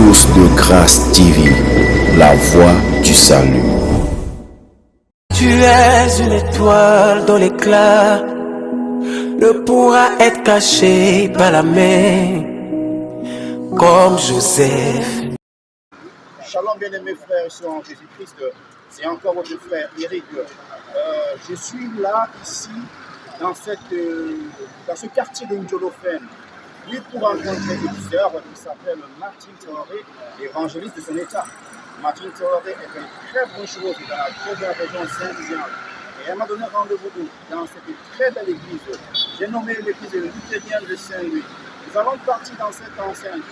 Source de Grâce TV, la voie du salut. Tu es une étoile dont l'éclat ne pourra être caché par la main, comme Joseph. Shalom bien-aimés frères et sœurs en Jésus-Christ, c'est encore votre frère Eric. Je suis là, ici, dans ce quartier de Njolofène. Oui, pour rencontrer une sœur qui s'appelle Martine Traoré, évangéliste de son état. Martine Traoré est une très bonne chose dans la très belle région Saint-Jean. Et elle m'a donné rendez-vous dans cette très belle église. J'ai nommé l'église luthérienne de Saint-Louis. Nous allons partir dans cette enceinte.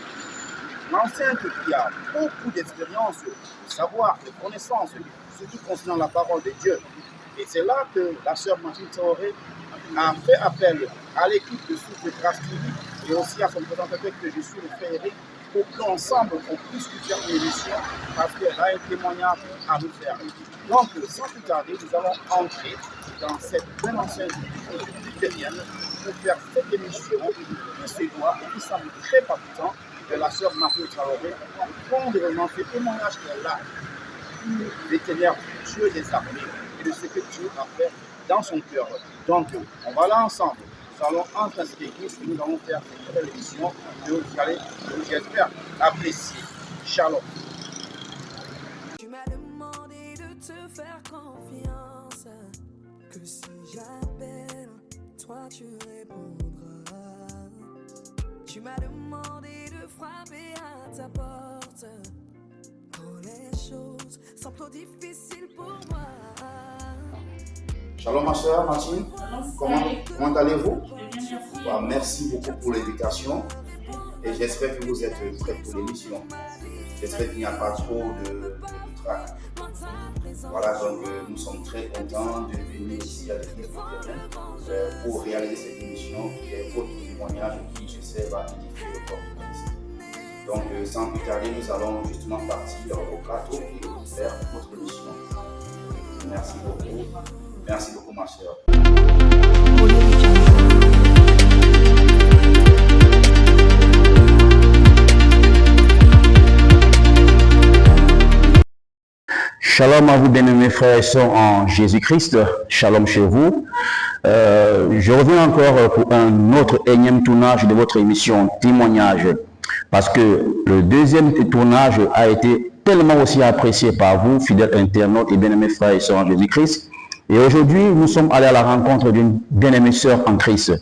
L'enceinte qui a beaucoup d'expérience, de savoir, de connaissances, surtout concernant la parole de Dieu. Et c'est là que la sœur Martine Traoré a fait appel à l'équipe de Source de Grâce TV et aussi à son présentateur que je suis, le frère Eric, pour qu'ensemble on puisse lui faire une émission parce qu'elle a un témoignage à nous faire. Donc, sans plus tarder, nous allons entrer dans cette belle enceinte luthérienne pour faire cette émission qui se doit et qui semble très palpitant de la sœur Martine Traoré pour prendre vraiment ce témoignage qu'elle a pour détenir Dieu des armées et de ce que Dieu a fait dans son cœur. Donc, on va là ensemble. Nous allons entrer dans cette église et nous allons faire cette belle émission que vous allez, j'espère, apprécier. Shalom. Tu m'as demandé de te faire confiance, que si j'appelle, toi tu répondras. Tu m'as demandé de frapper à ta porte, quand les choses sont trop difficiles pour moi. Shalom ma soeur Martine, comment allez-vous? Merci beaucoup pour l'invitation et j'espère que vous êtes prêts pour l'émission. J'espère qu'il n'y a pas trop de trac. Voilà, donc nous sommes très contents de venir ici à l'église luthérienne pour réaliser cette émission qui est votre témoignage qui, je sais, va édifier le corps de Christ. Donc sans plus tarder, nous allons justement partir au plateau et faire notre émission. Merci beaucoup. Merci beaucoup, ma chère. Shalom à vous, bien-aimés frères et sœurs en Jésus-Christ. Shalom chez vous. Je reviens encore pour un autre énième tournage de votre émission Témoignage. Parce que le deuxième tournage a été tellement aussi apprécié par vous, fidèles internautes et bien-aimés frères et sœurs en Jésus-Christ. Et aujourd'hui, nous sommes allés à la rencontre d'une bien-aimée sœur en Christ.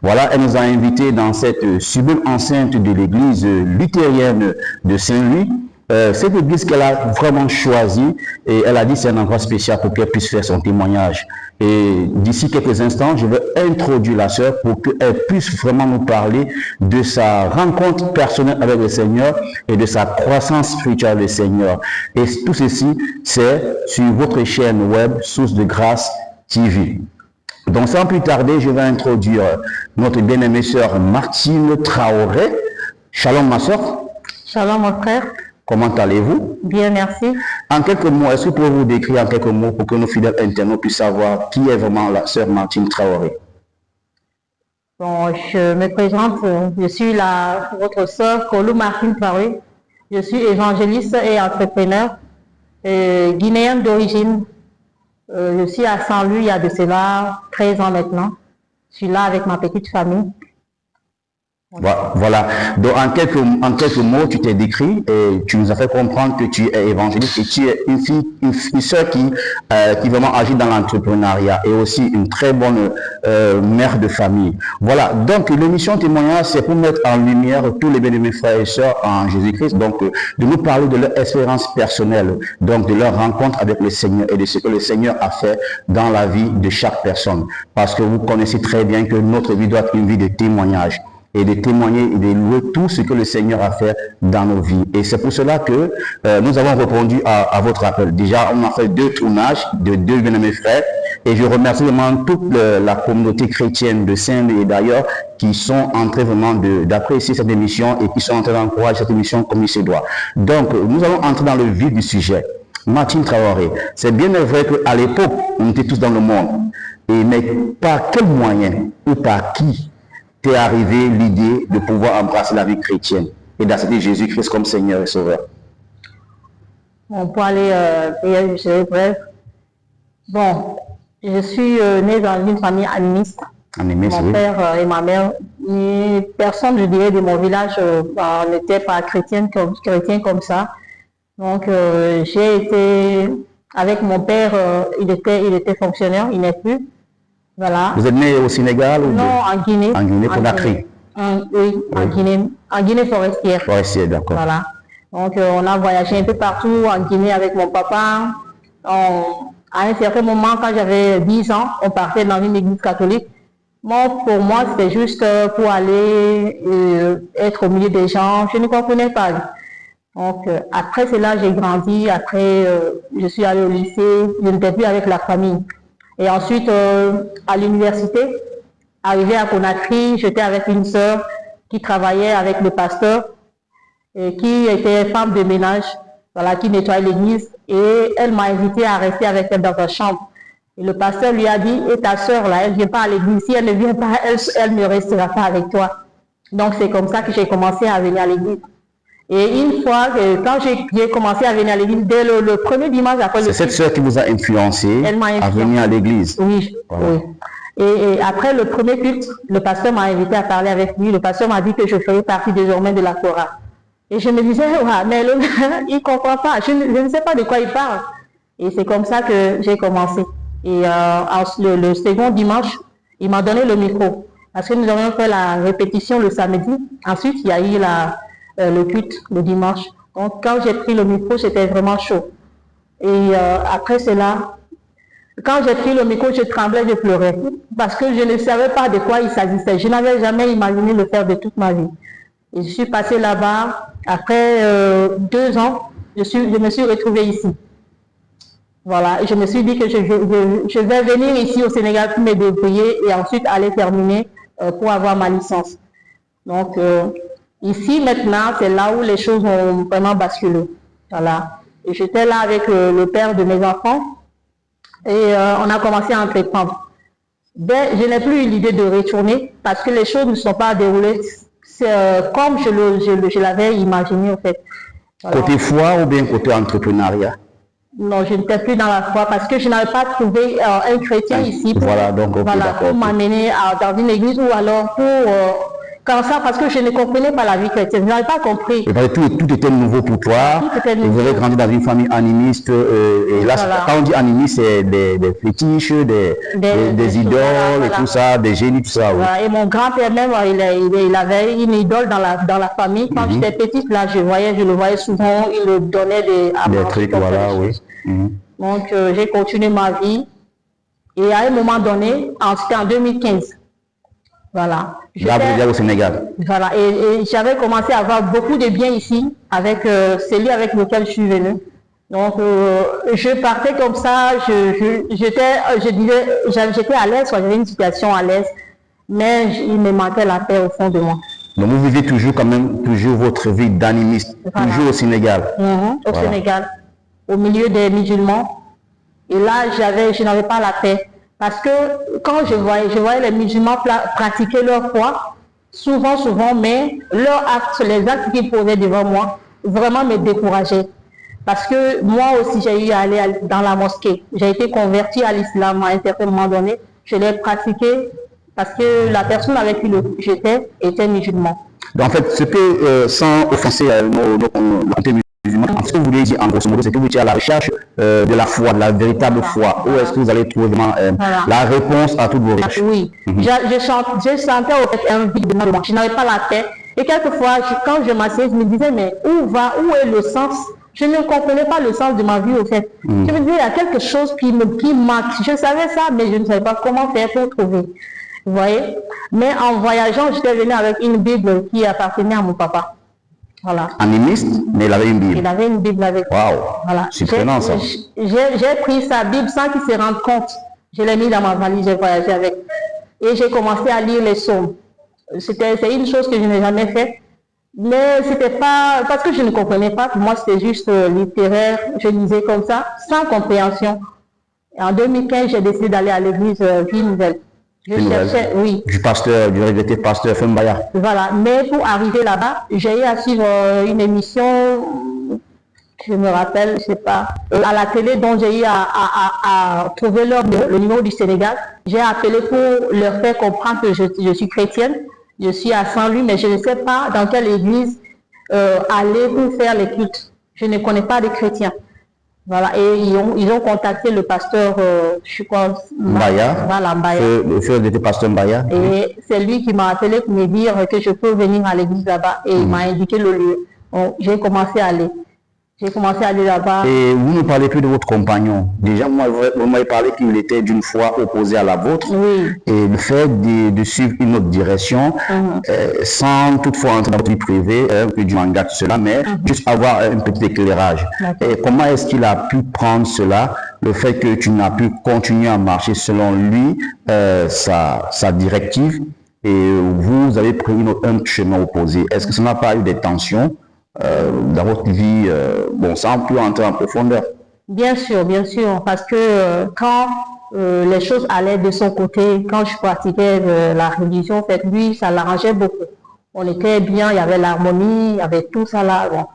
Voilà, elle nous a invités dans cette sublime enceinte de l'église luthérienne de Saint-Louis. Cette église qu'elle a vraiment choisie et elle a dit c'est un endroit spécial pour qu'elle puisse faire son témoignage. Et d'ici quelques instants, je vais introduire la sœur pour qu'elle puisse vraiment nous parler de sa rencontre personnelle avec le Seigneur et de sa croissance spirituelle avec le Seigneur. Et tout ceci, c'est sur votre chaîne web Source de Grâce TV. Donc sans plus tarder, je vais introduire notre bien-aimée sœur Martine Traoré. Shalom ma sœur. Shalom mon frère. Comment allez-vous? Bien, merci. En quelques mots, est-ce que vous pouvez vous décrire en quelques mots pour que nos fidèles internautes puissent savoir qui est vraiment la sœur Martine Traoré? Bon, je me présente, je suis votre sœur Kolou Martine Traoré. Je suis évangéliste et entrepreneur guinéenne d'origine. Je suis à Saint-Louis il y a de cela 13 ans maintenant. Je suis là avec ma petite famille. Voilà. Donc, en quelques mots, tu t'es décrit et tu nous as fait comprendre que tu es évangéliste et tu es une sœur qui vraiment agit dans l'entrepreneuriat et aussi une très bonne mère de famille. Voilà. Donc, l'émission témoignage, c'est pour mettre en lumière tous les bien-aimés frères et sœurs en Jésus-Christ. Donc, de nous parler de leur expérience personnelle, donc de leur rencontre avec le Seigneur et de ce que le Seigneur a fait dans la vie de chaque personne. Parce que vous connaissez très bien que notre vie doit être une vie de témoignage. Et de témoigner et de louer tout ce que le Seigneur a fait dans nos vies. Et c'est pour cela que nous avons répondu à votre appel. Déjà, on a fait 2 tournages de 2 bien-aimés frères. Et je remercie vraiment toute la communauté chrétienne de Saint-Louis et d'ailleurs qui sont en train vraiment d'apprécier cette émission et qui sont en train d'encourager cette émission comme il se doit. Donc, nous allons entrer dans le vif du sujet. Martine Traoré, c'est bien vrai qu'à l'époque, on était tous dans le monde. Mais par quel moyen ou par qui t'est arrivé l'idée de pouvoir embrasser la vie chrétienne? et d'accepter Jésus-Christ comme Seigneur et Sauveur? Bon, pour aller je serai bref. Bon, je suis née dans une famille animiste. Animiste, Mon oui. père et ma mère, personne, je dirais, de mon village n'était pas chrétien comme ça. Donc, j'ai été avec mon père, il était fonctionnaire, il n'est plus. Voilà. Vous êtes né au Sénégal ou Non, en Guinée. En Guinée, Conakry. Oui, en Guinée forestière. Forestier, d'accord. Voilà. Donc, on a voyagé un peu partout en Guinée avec mon papa. À un certain moment, quand j'avais 10 ans, on partait dans une église catholique. Moi, pour moi, c'était juste pour aller être au milieu des gens. Je ne comprenais pas. Donc, après cela, j'ai grandi. Après, je suis allée au lycée. Je n'étais plus avec la famille. Et ensuite, à l'université, arrivé à Conakry, j'étais avec une sœur qui travaillait avec le pasteur et qui était femme de ménage, voilà, qui nettoyait l'église. Et elle m'a invité à rester avec elle dans sa chambre. Et le pasteur lui a dit, et ta sœur là, elle ne vient pas à l'église. Si elle ne vient pas, elle ne restera pas avec toi. Donc c'est comme ça que j'ai commencé à venir à l'église. Et une fois, quand j'ai commencé à venir à l'église, dès le premier dimanche après le C'est cette sœur qui vous a influencé à venir à l'église. Oui, voilà. Oui. Et après le premier culte, le pasteur m'a invité à parler avec lui. Le pasteur m'a dit que je ferais partie désormais de la Torah. Et je me disais, ouais, mais il ne comprend pas. Je ne sais pas de quoi il parle. Et c'est comme ça que j'ai commencé. Et le second dimanche, il m'a donné le micro. Parce que nous avions fait la répétition le samedi. Ensuite, il y a eu le culte le dimanche. Donc, quand j'ai pris le micro, c'était vraiment chaud. Et après cela, quand j'ai pris le micro, je tremblais, je pleurais. Parce que je ne savais pas de quoi il s'agissait. Je n'avais jamais imaginé le faire de toute ma vie. Et je suis passée là-bas. Après 2 ans, je me suis retrouvée ici. Voilà, et je me suis dit que je vais venir ici au Sénégal pour me débrouiller et ensuite aller terminer pour avoir ma licence. Donc, ici, maintenant, c'est là où les choses ont vraiment basculé. Voilà. Et j'étais là avec le père de mes enfants et on a commencé à entreprendre. Je n'ai plus eu l'idée de retourner parce que les choses ne sont pas déroulées comme je l'avais imaginé, en fait. Voilà. Côté foi ou bien côté entrepreneuriat? Non, je n'étais plus dans la foi parce que je n'avais pas trouvé un chrétien ici pour, pour m'amener dans une église ou alors pour comme ça, parce que je ne comprenais pas la vie chrétienne. Je n'avais pas compris. Tout était nouveau pour toi. Vous avez grandi dans une famille animiste. Et là, quand on dit animiste, c'est des fétiches, des idoles et tout ça, des génies, tout ça. Oui. Voilà. Et mon grand-père même, il avait une idole dans la famille. Quand j'étais petite, là, je le voyais souvent, il me donnait des trucs, voilà, oui. Donc, j'ai continué ma vie. Et à un moment donné, c'était en 2015. Voilà. Là, vous êtes au Sénégal. Voilà. Et j'avais commencé à avoir beaucoup de biens ici, avec celui avec lequel je suis venue. Donc, je partais comme ça, j'étais à l'aise, j'avais une situation à l'aise, mais il me manquait la paix au fond de moi. Donc, vous vivez toujours votre vie d'animiste, voilà. Toujours au Sénégal. Au Sénégal, au milieu des musulmans. Et là, je n'avais pas la paix. Parce que quand je voyais les musulmans pratiquer leur foi, souvent, mais les actes qu'ils posaient devant moi, vraiment me décourageaient. Parce que moi aussi, j'ai eu à aller dans la mosquée. J'ai été convertie à l'islam à un certain moment donné. Je l'ai pratiqué parce que la personne avec qui j'étais était musulman. Donc, en fait, ce que, sans offenser nos musulmans, ce que vous voulez dire en grosso modo, c'est que vous étiez à la recherche de la foi, de la véritable foi. Où est-ce que vous allez trouver vraiment la réponse à toutes vos recherches? Oui, je sentais en fait un vide dans moi. Je n'avais pas la paix. Et quelquefois, quand je m'asseyais, je me disais, mais où est le sens? Je ne comprenais pas le sens de ma vie, au fait. Je me disais, il y a quelque chose qui manque. Je savais ça, mais je ne savais pas comment faire pour trouver. Vous voyez? Mais en voyageant, j'étais venue avec une Bible qui appartenait à mon papa. Voilà. Animiste, mais il avait une Bible. Il avait une Bible avec lui. Waouh! Voilà. Surprenant ça. J'ai pris sa Bible sans qu'il se rende compte. Je l'ai mis dans ma valise, j'ai voyagé avec. Et j'ai commencé à lire les psaumes. C'est une chose que je n'ai jamais faite. Mais c'était pas, parce que je ne comprenais pas, pour moi c'était juste littéraire, je lisais comme ça, sans compréhension. Et en 2015, j'ai décidé d'aller à l'église Vie Nouvelle. Je cherchais, oui. Du regretté pasteur Fembaya. Voilà. Mais pour arriver là-bas, j'ai eu à suivre une émission, je me rappelle, je sais pas, à la télé, dont j'ai eu à trouver le numéro du Sénégal. J'ai appelé pour leur faire comprendre que je suis chrétienne. Je suis à Saint-Louis, mais je ne sais pas dans quelle église aller pour faire les cultes. Je ne connais pas de chrétiens. Voilà, et ils ont contacté le pasteur, je crois, Mbaya. Voilà, Mbaya. Le frère de pasteur Mbaya. Et c'est lui qui m'a appelé pour me dire que je peux venir à l'église là-bas. Et il m'a indiqué le lieu. Donc, j'ai commencé à aller. J'ai commencé à aller là-bas. Et vous ne parlez plus de votre compagnon. Déjà, moi, vous m'avez parlé qu'il était d'une foi opposée à la vôtre. Oui. Et le fait de suivre une autre direction, sans toutefois entrer dans votre vie privée, que Dieu en garde cela, mais juste avoir un petit éclairage. Et comment est-ce qu'il a pu prendre cela, le fait que tu n'as pu continuer à marcher selon lui, sa directive, et vous avez pris un chemin opposé? Est-ce que ça n'a pas eu des tensions dans votre vie, bon, sans plus entrer en profondeur? Bien sûr, parce que quand les choses allaient de son côté, quand je pratiquais la religion, en fait, lui, ça l'arrangeait beaucoup. On était bien, il y avait l'harmonie, il y avait tout ça là, bon,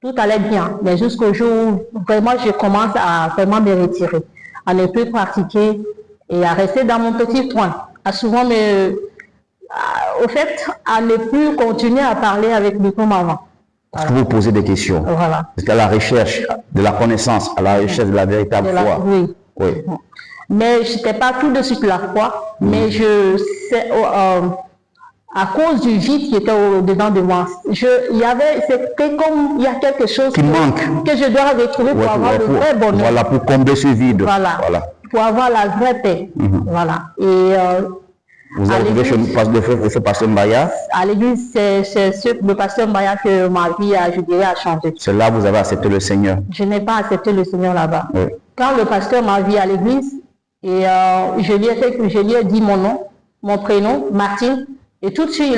tout allait bien. Mais jusqu'au jour où vraiment je commence à vraiment me retirer, à ne plus pratiquer et à rester dans mon petit coin, à souvent au fait, à ne plus continuer à parler avec lui comme avant. Parce que vous posez des questions. Voilà. C'est à la recherche de la connaissance, à la recherche de la véritable foi. Oui. Oui. Mais je n'étais pas tout de suite la foi, mais je sais, à cause du vide qui était au-dedans de moi, c'était comme il y a quelque chose qui manque, que je dois retrouver pour avoir le vrai bonheur. Voilà, pour combler ce vide. Voilà. Pour avoir la vraie paix. Voilà. Et vous avez trouvé chez le pasteur Mbaya? À l'église, c'est le pasteur Mbaya que ma vie a changé. C'est là que vous avez accepté le Seigneur? Je n'ai pas accepté le Seigneur là-bas. Oui. Quand le pasteur m'a vu à l'église, et je lui ai dit mon nom, mon prénom, Martine, et tout de suite,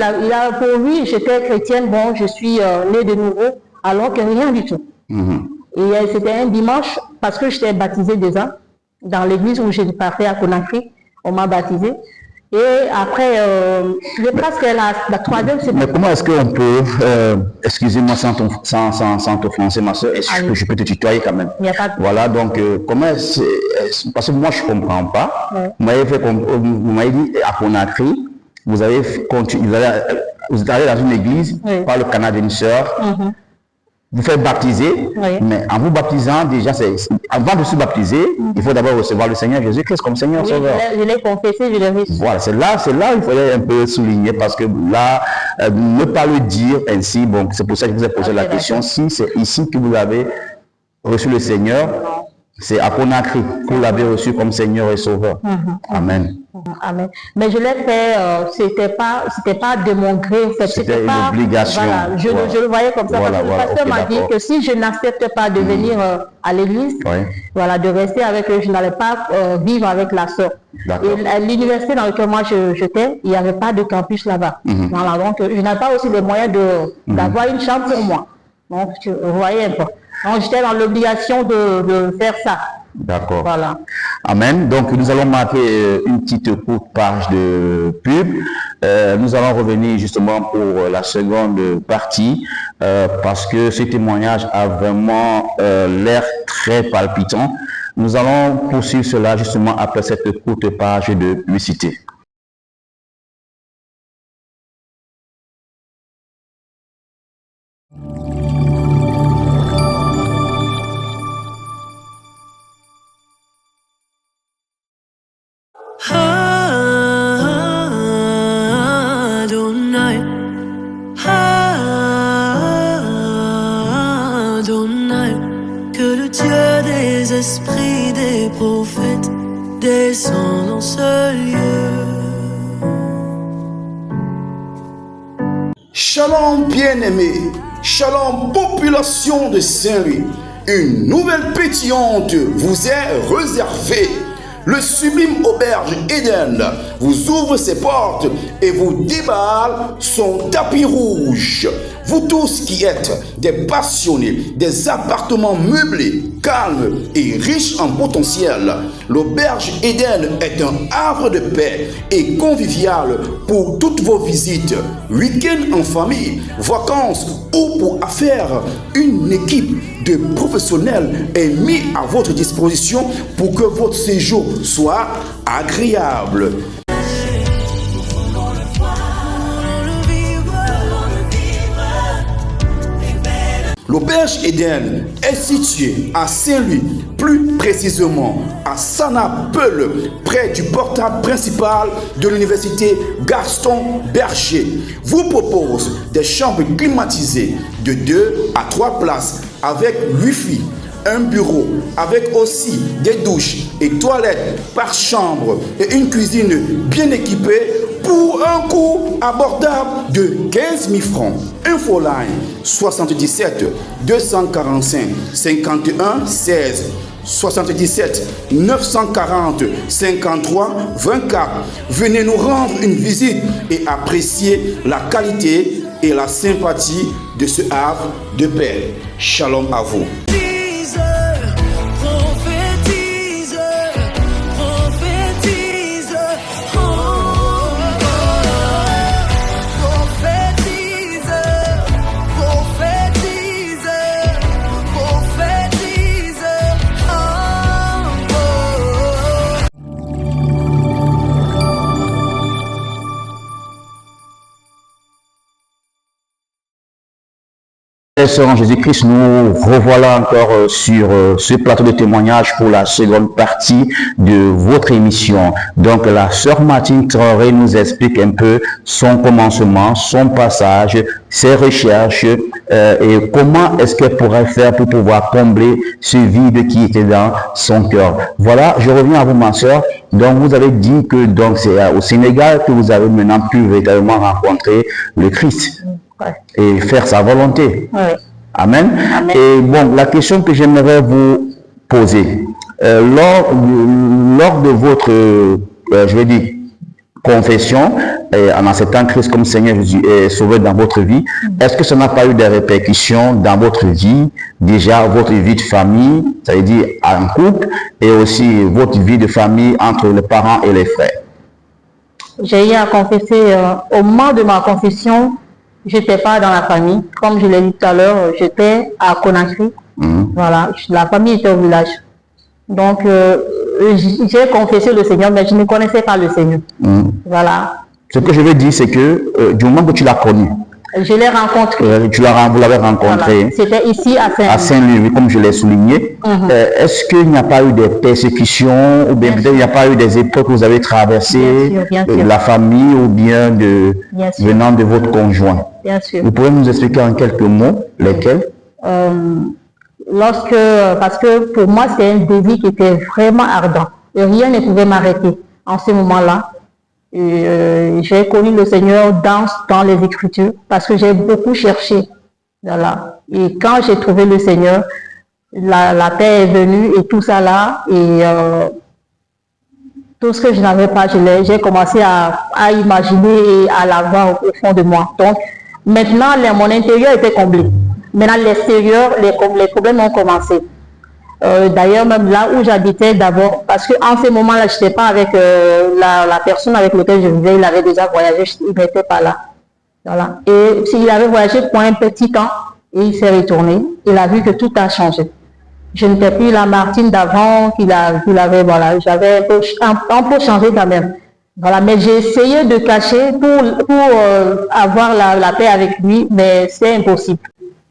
pour lui, j'étais chrétienne, bon, je suis née de nouveau, alors que rien du tout. Et c'était un dimanche, parce que j'étais baptisée déjà, dans l'église où j'ai parti à Conakry, on m'a baptisée. Et après, presque la troisième semaine. Mais comment est-ce qu'on peut, excusez-moi sans t'offenser ma soeur, est-ce que je peux te tutoyer quand même? Il n'y a pas de... Voilà, donc comment est-ce, parce que moi je ne comprends pas. Vous m'avez dit à Conakry, vous êtes allé dans une église par le canal d'une sœur. Vous faites baptiser, mais en vous baptisant, déjà, avant de se baptiser, il faut d'abord recevoir le Seigneur Jésus-Christ comme Seigneur Sauveur. Je l'ai confessé, je l'ai reçu. Voilà, c'est là il fallait un peu souligner, parce que là, ne pas le dire ainsi, bon, c'est pour ça que je vous ai posé la question. Si c'est ici que vous avez reçu le Seigneur, c'est à Conakry que vous l'avez reçu comme Seigneur et Sauveur. Amen. Amen. Mais je l'ai fait, c'était pas de mon gré, c'était une obligation. Voilà, je le voyais comme ça, parce que le pasteur m'a dit que si je n'accepte pas de venir à l'église, voilà, de rester avec eux, je n'allais pas vivre avec la sœur. Et à l'université dans laquelle moi j'étais, il n'y avait pas de campus là-bas. Voilà, donc je n'avais pas aussi les moyens d'avoir une chambre pour moi. Donc, vous voyez un peu. Donc, j'étais dans l'obligation de faire ça. D'accord. Voilà. Amen. Donc, nous allons marquer une petite courte page de pub. Nous allons revenir justement pour la seconde partie parce que ce témoignage a vraiment l'air très palpitant. Nous allons poursuivre cela justement après cette courte page de publicité. Que le Dieu des esprits, des prophètes descend dans ce lieu. Shalom bien-aimé, shalom population de Saint-Louis. Une nouvelle pétillante vous est réservée. Le sublime auberge Eden vous ouvre ses portes et vous déballe son tapis rouge. Vous tous qui êtes des passionnés des appartements meublés, calme et riche en potentiel. L'auberge Eden est un havre de paix et convivial pour toutes vos visites, week-end en famille, vacances ou pour affaires. Une équipe de professionnels est mise à votre disposition pour que votre séjour soit agréable. L'auberge Eden est située à Saint-Louis, plus précisément à Sanapeul, près du portail principal de l'université Gaston Berger. Vous propose des chambres climatisées de 2 à 3 places avec Wi-Fi, un bureau avec aussi des douches et toilettes par chambre et une cuisine bien équipée pour un coût abordable de 15 000 francs. Infoline 77 245 51 16 77 940 53 24. Venez nous rendre une visite et apprécier la qualité et la sympathie de ce havre de paix. Shalom à vous. Sœurs en Jésus-Christ, nous revoilà encore sur ce plateau de témoignage pour la seconde partie de votre émission. Donc la sœur Martine Traoré nous explique un peu son commencement, son passage, ses recherches et comment est-ce qu'elle pourrait faire pour pouvoir combler ce vide qui était dans son cœur. Voilà, je reviens à vous ma sœur. Donc vous avez dit que donc c'est au Sénégal que vous avez maintenant pu véritablement rencontrer le Christ. Et faire sa volonté. Ouais. Amen. Amen. Et bon, la question que j'aimerais vous poser, lors de votre, je vais dire, confession, en acceptant Christ comme Seigneur Jésus et Sauveur dans votre vie, est-ce que ça n'a pas eu des répercussions dans votre vie, déjà votre vie de famille, ça veut dire en couple, et aussi votre vie de famille entre les parents et les frères? J'ai eu à confesser, au moment de ma confession, je n'étais pas dans la famille. Comme je l'ai dit tout à l'heure, j'étais à Conakry. Voilà, la famille était au village. Donc, j'ai confessé le Seigneur, mais je ne connaissais pas le Seigneur. Voilà. Ce que je veux dire, c'est que du moment que tu l'as connu, je l'ai rencontré. Vous l'avez rencontré. Voilà. C'était ici à Saint-Louis. À Saint-Louis, comme je l'ai souligné. Est-ce qu'il n'y a pas eu des persécutions ou bien peut-être il n'y a pas eu des épreuves que vous avez traversées, bien sûr. La famille ou bien venant de votre conjoint? Bien sûr. Vous pouvez nous expliquer en quelques mots lesquels? Parce que pour moi, c'est un désir qui était vraiment ardent. Et rien ne pouvait m'arrêter en ce moment-là. J'ai connu le Seigneur dans les Écritures parce que j'ai beaucoup cherché. Voilà. Et quand j'ai trouvé le Seigneur, la paix est venue et tout ça là. Et tout ce que je n'avais pas, j'ai commencé à imaginer et à l'avoir au fond de moi. Donc, maintenant, mon intérieur était comblé. Maintenant, l'extérieur, les problèmes ont commencé. D'ailleurs, même là où j'habitais d'abord, parce qu'en ce moment-là, je n'étais pas avec la personne avec laquelle je vivais, il avait déjà voyagé, il n'était pas là. Voilà. Et s'il avait voyagé pour un petit temps, et il s'est retourné, il a vu que tout a changé. Je n'étais plus la Martine d'avant qu'il avait, voilà, j'avais un peu changé quand même. Voilà, mais j'ai essayé de cacher pour avoir la paix avec lui, mais c'est impossible.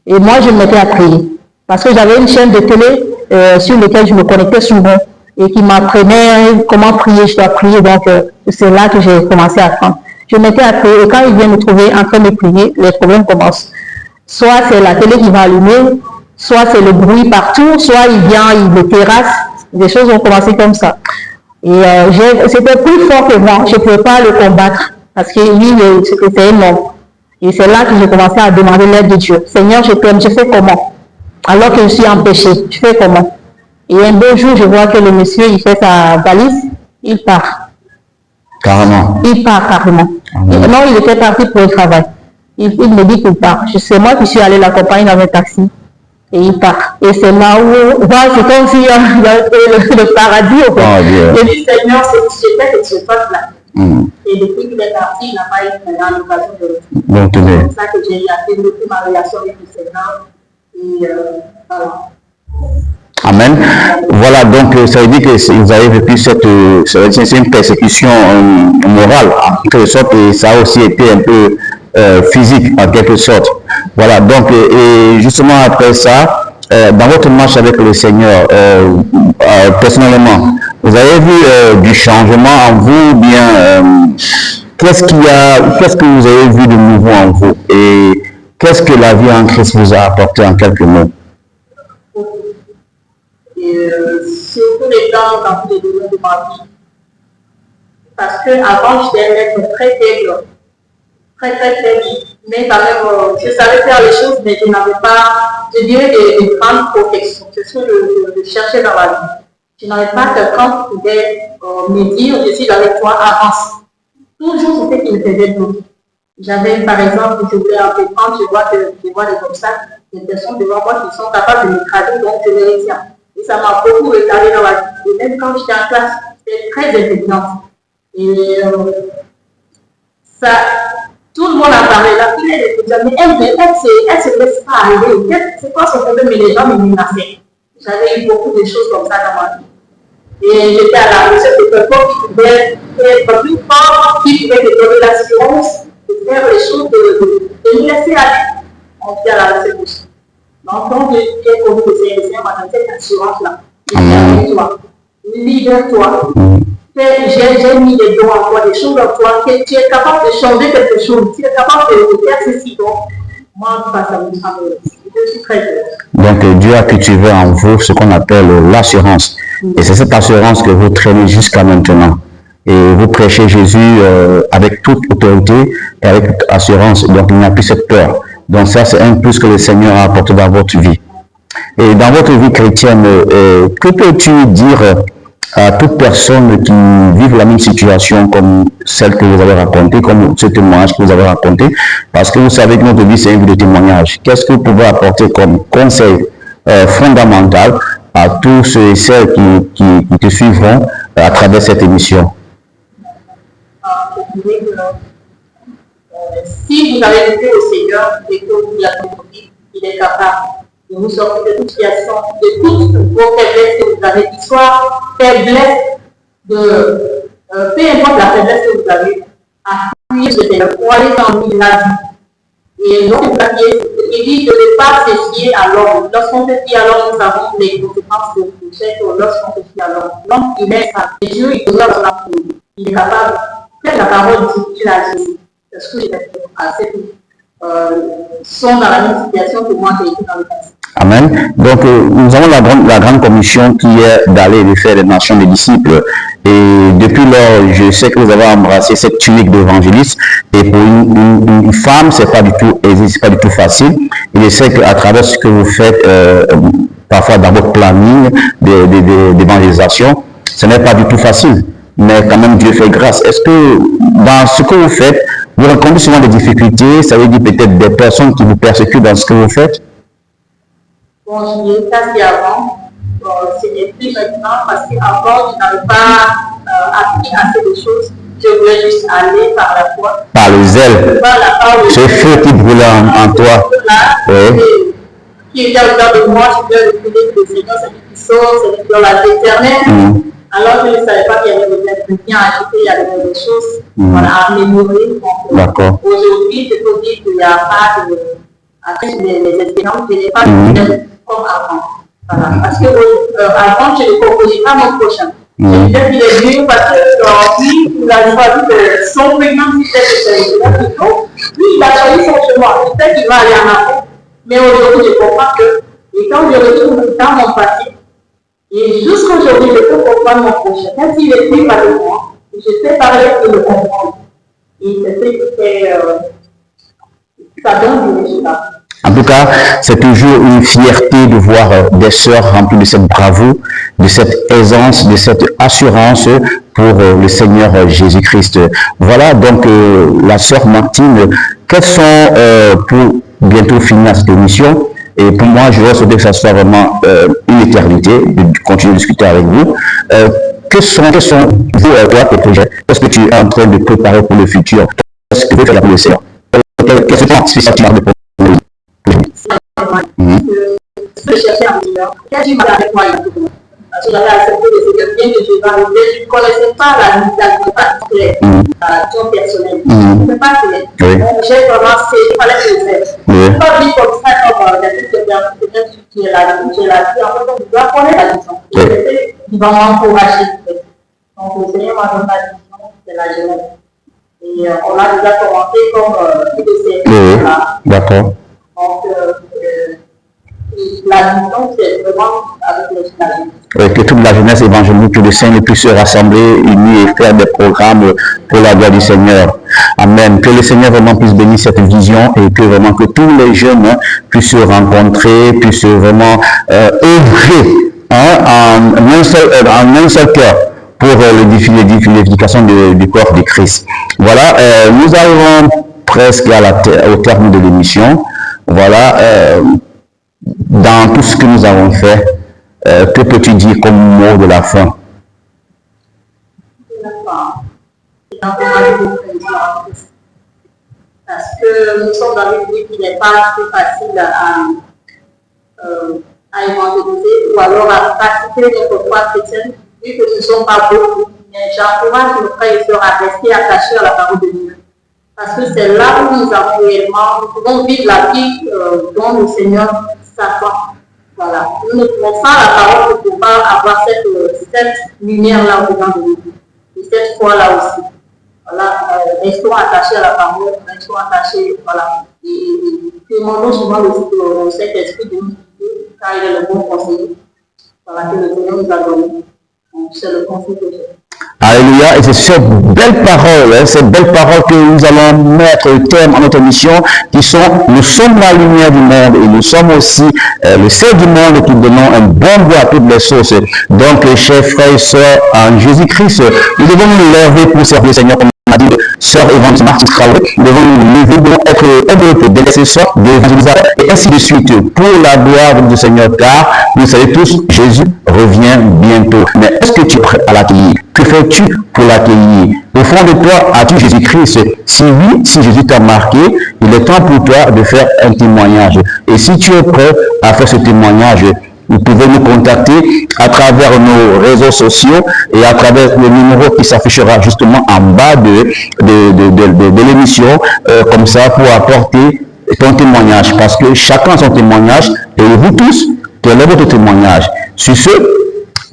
Et moi, je me mettais à prier. Parce que j'avais une chaîne de télé sur laquelle je me connectais souvent et qui m'apprenait comment prier, je dois prier. Donc, c'est là que j'ai commencé à apprendre. Je me mettais à prier et quand il vient me trouver en train de prier, les problèmes commencent. Soit c'est la télé qui va allumer, soit c'est le bruit partout, soit il vient, il me terrasse. Des choses ont commencé comme ça. Et c'était plus fort que moi. Je ne pouvais pas le combattre parce que lui, c'était un homme. Et c'est là que j'ai commencé à demander l'aide de Dieu. Seigneur, je t'aime, je fais comment? Alors que je suis empêché, je fais comment? Et un beau jour, je vois que le monsieur, il fait sa valise, il part. Carrément. Il part carrément. Non, il était parti pour le travail. Il me dit qu'il part. C'est moi qui suis allé l'accompagner dans un taxi. et il part. Et c'est là où, voilà, c'est comme si il y a le paradis au fait. Oh, Dieu. Je dis Seigneur, j'étais cette chose-là. Et depuis qu'il est parti, il n'a pas eu maintenant l'occasion de Donc, c'est comme ça que j'ai appris depuis ma relation avec le Seigneur. Et voilà. Amen. Voilà, donc ça veut dire que vous avez vécu c'est une persécution morale, en quelque sorte, et ça a aussi été un peu physique, en quelque sorte. Voilà, donc, et justement après ça, dans votre marche avec le Seigneur, personnellement, vous avez vu du changement en vous, ou bien qu'est-ce que vous avez vu de nouveau en vous, et qu'est-ce que la vie en Christ vous a apporté en quelques mots? Et surtout les temps dans tous les domaines de ma vie. Parce qu'avant, j'étais un être très faible, très faible, mais quand même, je savais faire les choses, mais je n'avais pas, je dirais, de grandes protections. C'est ce que je cherchais dans la vie. Je n'avais pas quelqu'un qui pouvait me dire, je suis avec toi, avance. Toujours, c'était qui me faisait bloquer. J'avais, par exemple, je voulais un peu quand je vois des obstacles, des personnes devant moi qui sont capables de m'écraser, donc je les retiens. Et ça m'a beaucoup retardé dans la vie. Et même quand j'étais en classe, j'étais très intelligente. Et ça, tout le monde en parlait là, tous les étudiants, mais elle se laisse pas arriver. C'est quoi son problème? Mais les gens me menaçaient. J'avais eu beaucoup de choses comme ça dans ma vie. Et j'étais à la recherche de quelqu'un qui pouvait être plus fort, qui pouvait me donner l'assurance de faire les choses, de me laisser aller. On dit à la recherche de ça. Donc, quand j'ai connu le Seigneur, m'a donné cette assurance-là. Je suis avec toi. Libère-toi. J'ai mis des dons en toi, des choses en toi, que tu es capable de changer quelque chose. Tu es capable de faire ceci. Donc, moi, ça me semble. Je suis très heureuse. Donc, Dieu a cultivé en vous ce qu'on appelle l'assurance. Et c'est cette assurance que vous traînez jusqu'à maintenant. Et vous prêchez Jésus avec toute autorité et avec toute assurance. Donc, il n'y a plus cette peur. Donc ça, c'est un plus que le Seigneur a apporté dans votre vie. Et dans votre vie chrétienne, que peux-tu dire à toute personne qui vit la même situation comme celle que vous avez racontée, comme ce témoignage que vous avez raconté? Parce que vous savez que notre vie, c'est une vie de témoignage. Qu'est-ce que vous pouvez apporter comme conseil fondamental à tous ceux et celles qui te suivront à travers cette émission? Si vous avez été au Seigneur et que vous l'avez compris, il est capable de vous sortir de toute situation, de toutes vos faiblesses que vous avez, qui soient faiblesses de, peu importe la faiblesse que vous avez, appuyez le Seigneur pour aller dans la vie. Et donc, il dit de ne pas se fier à l'homme. Lorsqu'on se fie à l'homme, nous savons les conséquences de l'échec lorsqu'on se fie à l'homme. Donc, il est ça. Et Dieu, il doit dans la vie. Il est capable. Faites la parole dit qu'il a Jésus. Parce que les personnes sont dans la même situation que moi j'ai été dans le passé. Amen. Donc, nous avons la grande commission qui est d'aller et de faire des nations des disciples. Et depuis lors, je sais que vous avez embrassé cette tunique d'évangéliste. Et pour une femme, c'est pas du tout aisé, c'est pas du tout facile. Et je sais qu'à travers ce que vous faites, parfois dans votre planning d'évangélisation, ce n'est pas du tout facile. Mais quand même, Dieu fait grâce. Est-ce que dans ce que vous faites, vous rencontrez souvent des difficultés? Ça veut dire peut-être des personnes qui vous persécutent dans ce que vous faites? Bon, je dirais ça c'est avant. Ce n'est plus maintenant parce qu'avant, je n'avais pas appris assez de choses. Je voulais juste aller par la foi. Par le zèle. Ce feu qui brûlait en toi. Oui. Qui était au dedans de moi, je voulais le que le Seigneur, c'est lui qui sort, c'est lui qui donne la vie éternelle. Alors que je ne savais pas qu'il y avait des biens à ajouter, il y avait des choses voilà, à améliorer. D'accord. Aujourd'hui, je peux dire qu'il n'y a pas de. Après, les expériences, je n'ai pas de comme avant. Voilà. Parce que avant, je ne proposais pas mon prochain. Je disais qu'il est venu parce que lui, il a choisi de son prénom, c'était de plutôt. Lui, il a choisi son chemin. Peut-être qu'il va aller en avant. Mais aujourd'hui, je comprends que, et quand je retourne dans mon passé, et jusqu'aujourd'hui, je peux comprendre mon prochain. Même s'il est plus pas de moi, je sais parler et le comprendre. Et c'est ce qui fait, ça donne du résultat. En tout cas, c'est toujours une fierté de voir des sœurs remplies de cette bravoure, de cette aisance, de cette assurance pour le Seigneur Jésus-Christ. Voilà donc la sœur Martine. Quelles sont, pour bientôt finir cette émission, Et pour moi, je voudrais souhaiter que ça soit vraiment une éternité, de continuer à discuter avec vous. Quels sont vos projets? Qu'est-ce que tu es en train de préparer pour le futur? Qu'est-ce que tu veux faire pour le Seigneur? Qu'est-ce que tu as spécialement pour le Je cherchais un Seigneur. Qu'est-ce qu'il m'a avec moi? Parce que j'avais accepté le Seigneur bien que je vais arriver. Je ne connaissais pas la situation personnelle. Je ne sais pas que j'ai commencé, il fallait que je fasse. Je ne peux pas vivre comme ça, comme peut-être qui est la vie. En fait, on doit connaître la vision. Il va m'encourager. Donc, le Seigneur m'a donné la vision, c'est la jeunesse. Et on a déjà commencé comme IDC. D'accord. Donc, la vision, c'est vraiment avec les jeunes. Que toute la jeunesse évangélique, que le Seigneur puisse se rassembler, unis et faire des programmes pour la gloire du Seigneur. Amen. Que le Seigneur vraiment puisse bénir cette vision et que vraiment que tous les jeunes puissent se rencontrer, puissent vraiment œuvrer en un seul cœur pour l'édification du corps de Christ. Voilà, nous arrivons presque au terme de l'émission. Voilà, dans tout ce que nous avons fait, que peux-tu dire comme mot de la fin? Parce que nous sommes dans une vie qui n'est pas très facile à évangéliser ou alors à pratiquer notre foi chrétienne, vu que nous ne sommes pas beaucoup. Mais j'encourage nos frères et sœurs à rester attachés à la parole de Dieu. Parce que c'est là où nous avons réellement, nous pouvons vivre la vie dont le Seigneur s'attend. Voilà. Nous ne pouvons pas la parole pour pouvoir avoir cette lumière-là au dedans de nous. Et cette foi-là aussi. Voilà. Restons attachés à la parole, restons attachés, voilà. Et demandons souvent le Saint-Esprit de nous guider, car il est le bon conseiller. Voilà, que le Seigneur nous a donné. Donc, c'est le conseil que j'ai. Alléluia, et c'est cette belle parole que nous allons mettre au terme à notre mission, qui sont, nous sommes la lumière du monde et nous sommes aussi le sel du monde et qui donnons un bon goût à toutes les sauces. Donc, chers frères et sœurs en Jésus-Christ, nous devons nous lever pour servir le Seigneur, comme on a dit, sœur Évangile Martin Traoré, nous devons nous lever, nous devons être développés, d'intercesseurs, d'évangélisateurs, et ainsi de suite, pour la gloire du Seigneur, car vous savez tous, Jésus revient bientôt. Mais est-ce que tu es prêt à l'accueillir? Que fais-tu pour l'accueillir? Au fond de toi, as-tu Jésus-Christ? Si oui, si Jésus t'a marqué, il est temps pour toi de faire un témoignage. Et si tu es prêt à faire ce témoignage, vous pouvez nous contacter à travers nos réseaux sociaux et à travers le numéro qui s'affichera justement en bas de l'émission, comme ça, pour apporter ton témoignage. Parce que chacun a son témoignage et vous tous, quel est votre témoignage? Sur ce,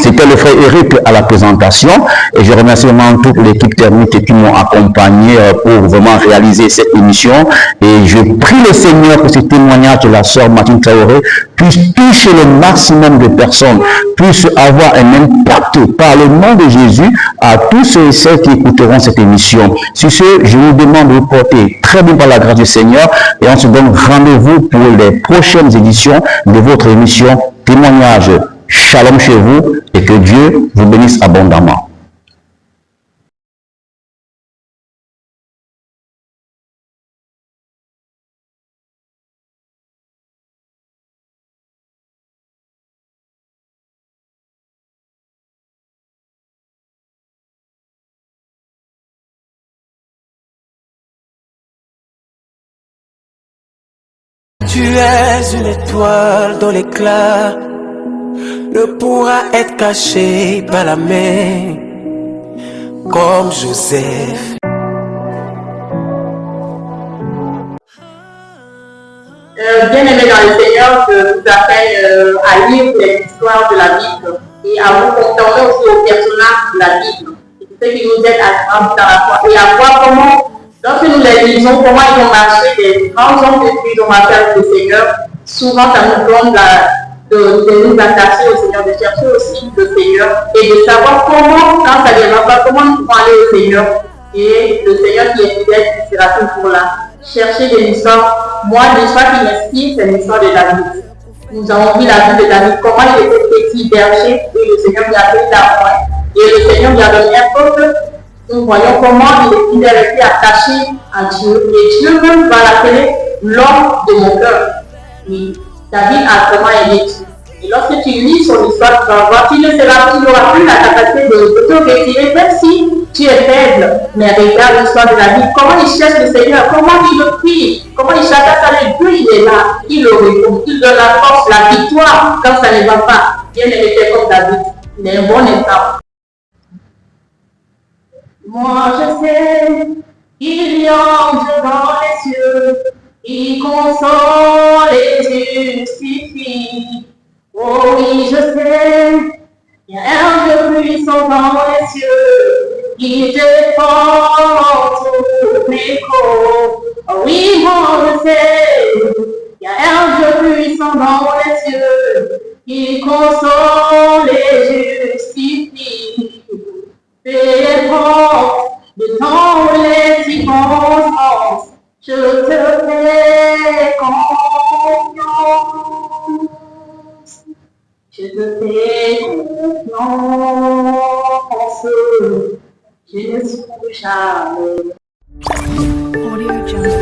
c'était le frère Eric à la présentation et je remercie vraiment toute l'équipe technique qui m'ont accompagné pour vraiment réaliser cette émission et je prie le Seigneur que ce témoignage de la sœur Martine Traoré puisse toucher le maximum de personnes, puisse avoir un impact par le nom de Jésus à tous ceux et celles qui écouteront cette émission. Sur ce, je vous demande de vous porter très bien par la grâce du Seigneur et on se donne rendez-vous pour les prochaines éditions de votre émission Témoignage. Shalom chez vous et que Dieu vous bénisse abondamment. Tu es une étoile dont l'éclat ne pourra être caché par la main, comme Joseph. Bien-aimés dans le Seigneur, je vous appelle à lire les histoires de la Bible et à vous conformer aussi aux personnages de la Bible. C'est ce qui nous aide à grandir dans la foi et à voir comment, lorsque nous les lisons, comment ils ont marché, des grands hommes de Dieu, ils ont marché avec le Seigneur. Souvent, ça nous donne de nous attacher au Seigneur, de chercher aussi le Seigneur et de savoir comment, quand ça ne viendra pas, comment nous pouvons aller au Seigneur. Et le Seigneur qui est fidèle, qui sera toujours là. Chercher des histoires. Moi, l'histoire qui m'inspire, c'est l'histoire de David. Nous avons vu la vie de David, comment il était petit berger et le Seigneur lui a donné la foi. Et le Seigneur lui a donné un peuple. Nous voyons comment il est resté attaché à Dieu. Et Dieu même va l'appeler l'homme de mon cœur. Oui. David a vraiment aimé Dieu. Et lorsque tu lis son histoire, tu vas voir, tu n'auras plus la capacité de te retirer, même si tu es faible. Mais regarde l'histoire de David, comment il cherche le Seigneur, comment il le prie, comment il cherche à sa Dieu, il est là, il le répond, il donne la force, la victoire quand ça ne va pas. Bien aimé, comme David, il est un bon exemple. Moi je sais, il y a un Dieu dans les cieux, il console et justifie. Oh oui, je sais, il y a un Dieu puissant dans les cieux, il défend tous mes causes. Oh oui, moi je sais, il y a un Dieu puissant dans les cieux, il console et justifie. Fais force de ton les circonstances, je te fais confiance. Je te fais confiance, je ne suis jamais. Audio Jungle.